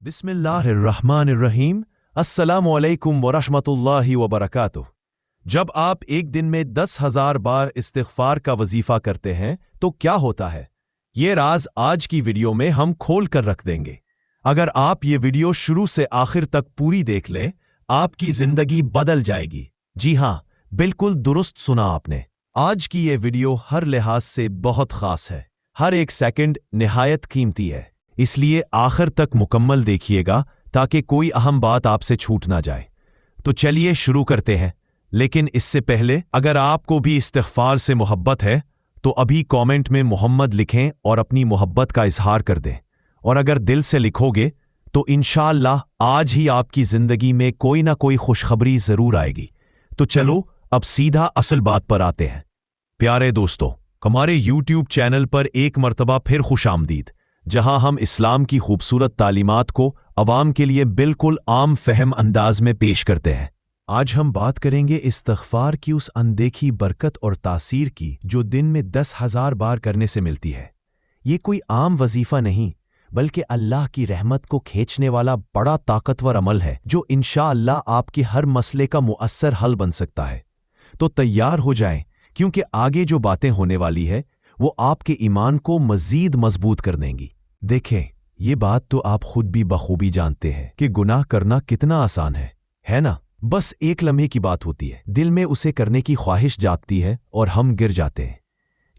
बिस्मिल्लाहिर्रहमानिर्रहीम। अस्सलामु अलैकुम वरहमतुल्लाहि वबरकातुह। जब आप एक दिन में 10,000 बार इस्तिग़फ़ार का वजीफ़ा करते हैं तो क्या होता है, ये राज आज की वीडियो में हम खोल कर रख देंगे। अगर आप ये वीडियो शुरू से आखिर तक पूरी देख लें, आपकी जिंदगी बदल जाएगी। जी हाँ, बिल्कुल दुरुस्त सुना आपने। आज की ये वीडियो हर लिहाज से बहुत खास है। हर एक सेकंड निहायत कीमती है, इसलिए आखिर तक मुकम्मल देखिएगा ताकि कोई अहम बात आपसे छूट ना जाए। तो चलिए शुरू करते हैं, लेकिन इससे पहले अगर आपको भी इस्तिग़फ़ार से मोहब्बत है तो अभी कमेंट में मोहम्मद लिखें और अपनी मोहब्बत का इजहार कर दें। और अगर दिल से लिखोगे तो इंशाअल्लाह आज ही आपकी जिंदगी में कोई ना कोई खुशखबरी जरूर आएगी। तो चलो अब सीधा असल बात पर आते हैं। प्यारे दोस्तों, हमारे YouTube चैनल पर एक मर्तबा फिर खुशामदीद, जहां हम इस्लाम की खूबसूरत तालीमात को अवाम के लिए बिल्कुल आम फहम अंदाज में पेश करते हैं। आज हम बात करेंगे इस्तिग़फ़ार की उस अनदेखी बरकत और तासीर की जो दिन में 10,000 बार करने से मिलती है। ये कोई आम वजीफ़ा नहीं, बल्कि अल्लाह की रहमत को खींचने वाला बड़ा ताकतवर अमल है जो इंशाअल्लाह आपके हर मसले का मुअस्सर हल बन सकता है। तो तैयार हो जाएं, क्योंकि आगे जो बातें होने वाली है वो आपके ईमान को मज़ीद मजबूत कर देंगी। देखें, ये बात तो आप खुद भी बखूबी जानते हैं कि गुनाह करना कितना आसान है ना? बस एक लम्हे की बात होती है, दिल में उसे करने की ख्वाहिश जागती है और हम गिर जाते हैं।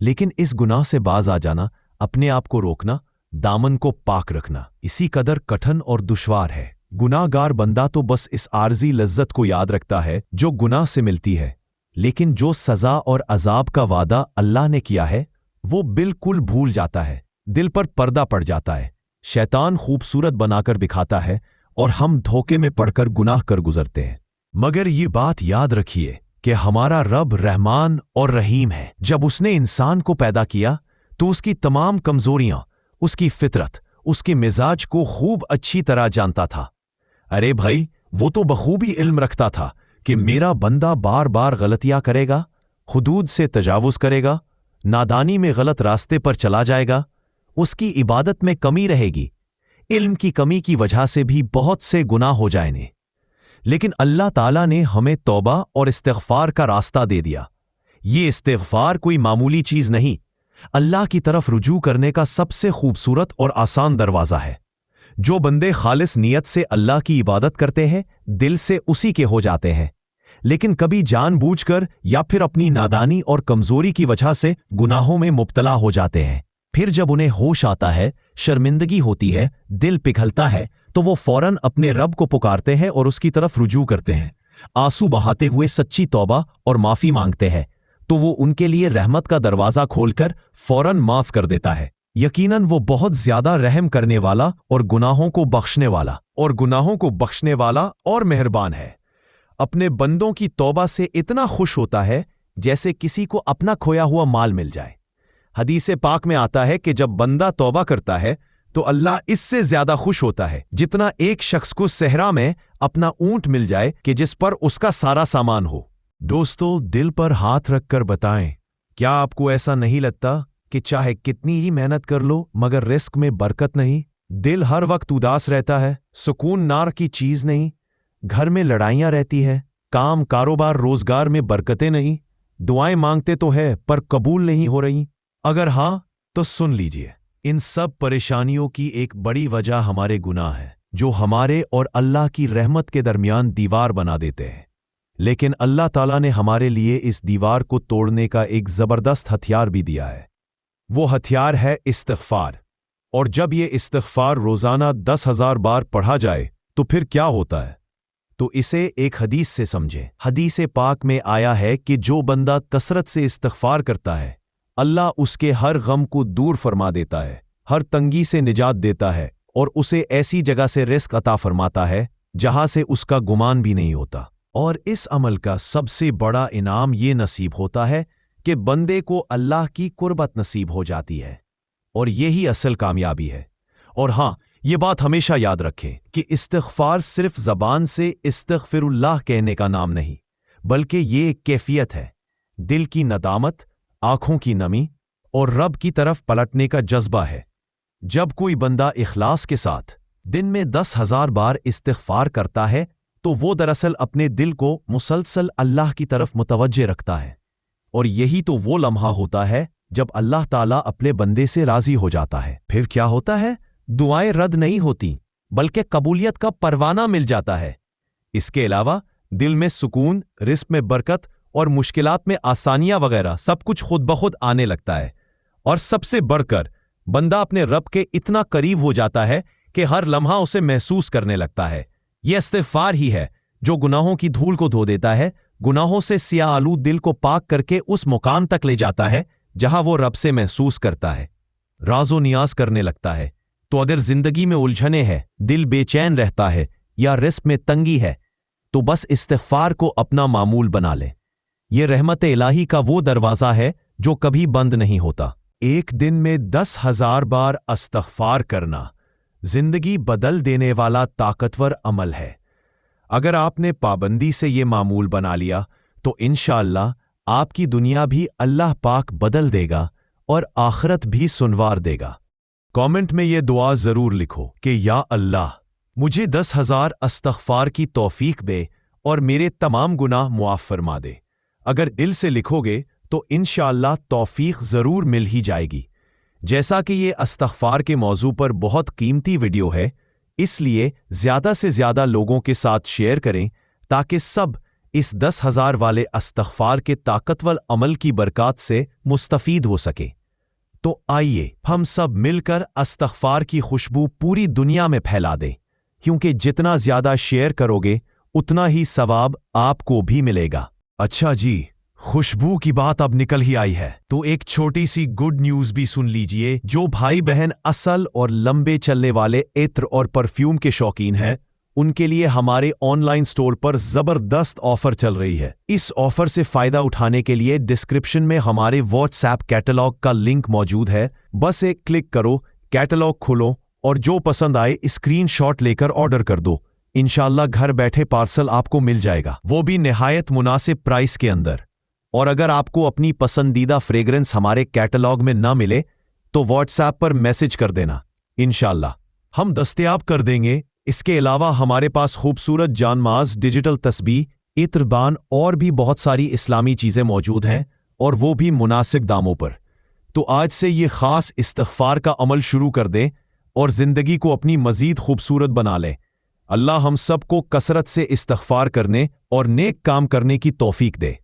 लेकिन इस गुनाह से बाज आ जाना, अपने आप को रोकना, दामन को पाक रखना, इसी कदर कठिन और दुश्वार है। गुनाहगार बंदा तो बस इस आर्जी लज्जत को याद रखता है जो गुनाह से मिलती है, लेकिन जो सज़ा और अजाब का वादा अल्लाह ने किया है वो बिल्कुल भूल जाता है। दिल पर पर्दा पड़ जाता है, शैतान खूबसूरत बनाकर दिखाता है और हम धोखे में पड़कर गुनाह कर गुजरते हैं। मगर ये बात याद रखिए कि हमारा रब रहमान और रहीम है। जब उसने इंसान को पैदा किया तो उसकी तमाम कमजोरियां, उसकी फितरत, उसके मिजाज को खूब अच्छी तरह जानता था। अरे भाई, वो तो बखूबी इल्म रखता था कि मेरा बंदा बार बार गलतियां करेगा, हुदूद से तजावुज करेगा, नादानी में गलत रास्ते पर चला जाएगा, उसकी इबादत में कमी रहेगी, इल्म की कमी की वजह से भी बहुत से गुनाह हो जाएंगे। लेकिन अल्लाह ताला ने हमें तौबा और इस्तिग़फ़ार का रास्ता दे दिया। ये इस्तिग़फ़ार कोई मामूली चीज नहीं, अल्लाह की तरफ रुजू करने का सबसे खूबसूरत और आसान दरवाज़ा है। जो बंदे खालिस नियत से अल्लाह की इबादत करते हैं, दिल से उसी के हो जाते हैं, लेकिन कभी जानबूझकर या फिर अपनी नादानी और कमजोरी की वजह से गुनाहों में मुब्तला हो जाते हैं। फिर जब उन्हें होश आता है, शर्मिंदगी होती है, दिल पिघलता है, तो वो फौरन अपने रब को पुकारते हैं और उसकी तरफ रुजू करते हैं। आंसू बहाते हुए सच्ची तौबा और माफी मांगते हैं, तो वो उनके लिए रहमत का दरवाजा खोलकर फौरन माफ कर देता है। यकीनन वो बहुत ज्यादा रहम करने वाला और गुनाहों को बख्शने वाला और मेहरबान है। अपने बंदों की तौबा से इतना खुश होता है जैसे किसी को अपना खोया हुआ माल मिल जाए। हदीसे पाक में आता है कि जब बंदा तौबा करता है तो अल्लाह इससे ज्यादा खुश होता है जितना एक शख्स को सहरा में अपना ऊंट मिल जाए कि जिस पर उसका सारा सामान हो। दोस्तों, दिल पर हाथ रखकर बताएं, क्या आपको ऐसा नहीं लगता कि चाहे कितनी ही मेहनत कर लो मगर रिस्क में बरकत नहीं? दिल हर वक्त उदास रहता है, सुकून नार की चीज नहीं, घर में लड़ाइयां रहती है, काम कारोबार रोजगार में बरकतें नहीं, दुआएं मांगते तो है पर कबूल नहीं हो रही। अगर हां तो सुन लीजिए, इन सब परेशानियों की एक बड़ी वजह हमारे गुनाह है जो हमारे और अल्लाह की रहमत के दरमियान दीवार बना देते हैं। लेकिन अल्लाह ताला ने हमारे लिए इस दीवार को तोड़ने का एक जबरदस्त हथियार भी दिया है। वो हथियार है इस्तिग़फ़ार। और जब ये इस्तिग़फ़ार रोजाना 10,000 बार पढ़ा जाए तो फिर क्या होता है, तो इसे एक हदीस से समझें। हदीसे पाक में आया है कि जो बंदा कसरत से इस्तिग़फ़ार करता है, अल्लाह उसके हर गम को दूर फरमा देता है, हर तंगी से निजात देता है और उसे ऐसी जगह से रिज़्क़ अता फरमाता है जहां से उसका गुमान भी नहीं होता। और इस अमल का सबसे बड़ा इनाम ये नसीब होता है कि बंदे को अल्लाह की कुर्बत नसीब हो जाती है, और यही असल कामयाबी है। और हाँ, ये बात हमेशा याद रखें कि इस्तिग़फ़ार सिर्फ ज़बान से इस्तग़फ़िरुल्लाह कहने का नाम नहीं, बल्कि ये एक कैफियत है, दिल की नदामत, आंखों की नमी और रब की तरफ पलटने का जज्बा है। जब कोई बंदा इखलास के साथ दिन में 10,000 बार इस्तिग़फ़ार करता है तो वो दरअसल अपने दिल को मुसलसल अल्लाह की तरफ मुतवज्जे रखता है, और यही तो वो लम्हा होता है जब अल्लाह ताला अपने बंदे से राज़ी हो जाता है। फिर क्या होता है? दुआएं रद्द नहीं होती बल्कि कबूलियत का परवाना मिल जाता है। इसके अलावा दिल में सुकून, रिज़्क़ में बरकत और मुश्किलात में आसानियां वगैरह सब कुछ खुद ब खुद आने लगता है। और सबसे बढ़कर बंदा अपने रब के इतना करीब हो जाता है कि हर लम्हा उसे महसूस करने लगता है। यह इस्तिग़फ़ार ही है जो गुनाहों की धूल को धो देता है, गुनाहों से सियाह आलूद दिल को पाक करके उस मुकाम तक ले जाता है जहां वो रब से महसूस करता है, राज़ो नियाज करने लगता है। तो अगर जिंदगी में उलझने हैं, दिल बेचैन रहता है या रिज़्क़ में तंगी है, तो बस इस्तिग़फ़ार को अपना मामूल बना ले। ये रहमत इलाही का वो दरवाज़ा है जो कभी बंद नहीं होता। एक दिन में 10,000 बार इस्तिग़फ़ार करना जिंदगी बदल देने वाला ताकतवर अमल है। अगर आपने पाबंदी से ये मामूल बना लिया तो इंशाअल्लाह आपकी दुनिया भी अल्लाह पाक बदल देगा और आखिरत भी सुनवार देगा। कमेंट में ये दुआ ज़रूर लिखो कि या अल्लाह, मुझे 10,000 इस्तिग़फ़ार की तौफ़ीक दे और मेरे तमाम गुनाह मुआफ़ फरमा दे। अगर दिल से लिखोगे तो इंशाअल्लाह तौफ़ीक ज़रूर मिल ही जाएगी। जैसा कि ये इस्तिग़फ़ार के मौजू पर बहुत कीमती वीडियो है, इसलिए ज़्यादा से ज़्यादा लोगों के साथ शेयर करें ताकि सब इस 10,000 वाले इस्तिग़फ़ार के ताकतवर अमल की बरकत से मुस्तफ़ीद हो सके। तो आइए हम सब मिलकर इस्तिग़फ़ार की खुशबू पूरी दुनिया में फैला दें, क्योंकि जितना ज़्यादा शेयर करोगे उतना ही सवाब आपको भी मिलेगा। अच्छा जी, खुशबू की बात अब निकल ही आई है तो एक छोटी सी गुड न्यूज़ भी सुन लीजिए। जो भाई बहन असल और लंबे चलने वाले इत्र और परफ्यूम के शौकीन हैं, उनके लिए हमारे ऑनलाइन स्टोर पर ज़बरदस्त ऑफर चल रही है। इस ऑफर से फ़ायदा उठाने के लिए डिस्क्रिप्शन में हमारे व्हाट्सएप कैटलॉग का लिंक मौजूद है। बस एक क्लिक करो, कैटलॉग खोलो और जो पसंद आए स्क्रीनशॉट लेकर ऑर्डर कर दो। इंशाल्लाह घर बैठे पार्सल आपको मिल जाएगा, वो भी निहायत मुनासिब प्राइस के अंदर। और अगर आपको अपनी पसंदीदा फ्रेग्रेंस हमारे कैटलॉग में ना मिले तो व्हाट्सएप पर मैसेज कर देना, इंशाल्लाह हम दस्तयाब कर देंगे। इसके अलावा हमारे पास खूबसूरत जानमाज़, डिजिटल तस्बीह, इत्रबान और भी बहुत सारी इस्लामी चीज़ें मौजूद हैं, और वो भी मुनासिब दामों पर। तो आज से ये ख़ास इस्तिग़फ़ार का अमल शुरू कर दें और ज़िंदगी को अपनी मज़ीद खूबसूरत बना लें। अल्लाह हम सब को कसरत से इस्तिग़फ़ार करने और नेक काम करने की तौफ़ीक दे।